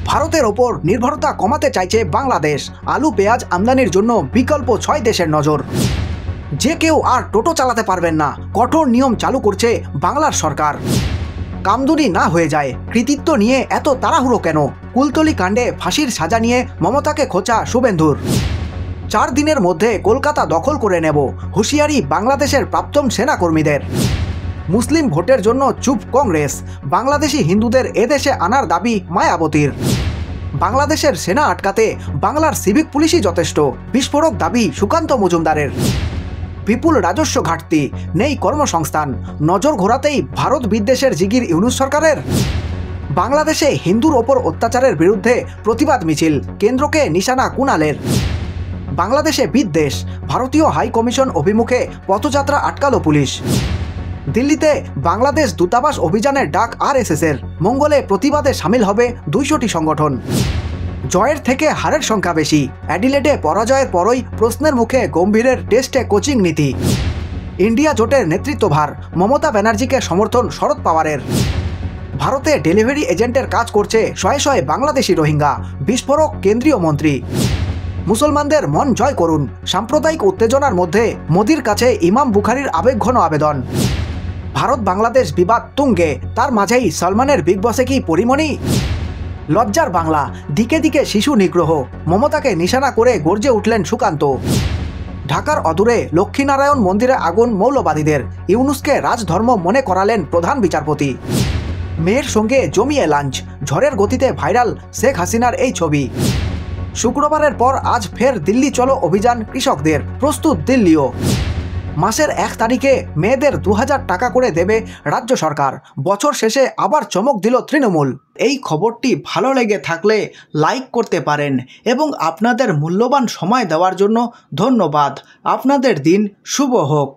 ভারতের ওপর নির্ভরতা কমাতে চাইছে বাংলাদেশ। আলু পেঁয়াজ আমদানির জন্য বিকল্প 6 দেশের নজর। যে কেউ আর টোটো চালাতে পারবেন না, কঠোর নিয়ম চালু করছে বাংলার সরকার। কামদুনি না হয়ে যায়, কৃতিত্ব নিয়ে এত তাড়াহুড়ো কেন? কুলতলি কাণ্ডে ফাঁসির সাজা নিয়ে মমতাকে খোঁচা শুভেন্দুর। 4 দিনের মধ্যে কলকাতা দখল করে নেব, হুঁশিয়ারি বাংলাদেশের প্রাক্তন সেনাকর্মীদের। মুসলিম ভোটের জন্য চুপ কংগ্রেস, বাংলাদেশি হিন্দুদের এদেশে আনার দাবি মায়াবতীর। বাংলাদেশের সেনা আটকাতে বাংলার সিভিক পুলিশই যথেষ্ট, বিস্ফোরক দাবি সুকান্ত মজুমদারের। বিপুল রাজস্ব ঘাটতি, নেই কর্মসংস্থান, নজর ঘোরাতেই ভারত বিদ্বেষের জিগির ইউনূস সরকারের। বাংলাদেশে হিন্দুর ওপর অত্যাচারের বিরুদ্ধে প্রতিবাদ মিছিল, কেন্দ্রকে নিশানা কুণালের। বাংলাদেশে বিদ্বেষ, ভারতীয় হাই কমিশন অভিমুখে পথযাত্রা আটকালো পুলিশ। দিল্লিতে বাংলাদেশ দূতাবাস অভিযানের ডাক আরএসএসের, মঙ্গলে প্রতিবাদে সামিল হবে 200টি সংগঠন। জয়ের থেকে হারের সংখ্যা বেশি, অ্যাডিলেডে পরাজয়ের পরই প্রশ্নের মুখে গম্ভীরের টেস্টে কোচিং নীতি। ইন্ডিয়া জোটের নেতৃত্বভার, মমতা ব্যানার্জিকে সমর্থন শরদ পাওয়ারের। ভারতে ডেলিভারি এজেন্টের কাজ করছে শয়ে শয়ে বাংলাদেশি রোহিঙ্গা, বিস্ফোরক কেন্দ্রীয় মন্ত্রী। মুসলমানদের মন জয় করুন, সাম্প্রদায়িক উত্তেজনার মধ্যে মোদির কাছে ইমাম বুখারীর আবেগঘন আবেদন। ভারত বাংলাদেশ বিবাদ তুঙ্গে, তার মাঝেই সলমানের বিগ বসে কি পরিমণি? লজ্জার বাংলা, দিকে দিকে শিশু নিগ্রহ, মমতাকে নিশানা করে গর্জে উঠলেন সুকান্ত। ঢাকার অদূরে লক্ষ্মীনারায়ণ মন্দিরে আগুন মৌলবাদীদের, ইউনূসকে রাজধর্ম মনে করালেন প্রধান বিচারপতি। মেয়ের সঙ্গে জমিয়ে লাঞ্চ, ঝড়ের গতিতে ভাইরাল শেখ হাসিনার এই ছবি। শুক্রবারের পর আজ ফের দিল্লি চলো অভিযান কৃষকদের, প্রস্তুত দিল্লিও। মাসের 1 তারিখে মেয়েদের 2000 টাকা করে দেবে রাজ্য সরকার, বছর শেষে আবার চমক দিল তৃণমূল। এই খবরটি ভালো লেগে থাকলে লাইক করতে পারেন এবং আপনাদের মূল্যবান সময় দেওয়ার জন্য ধন্যবাদ। আপনাদের দিন শুভ হোক।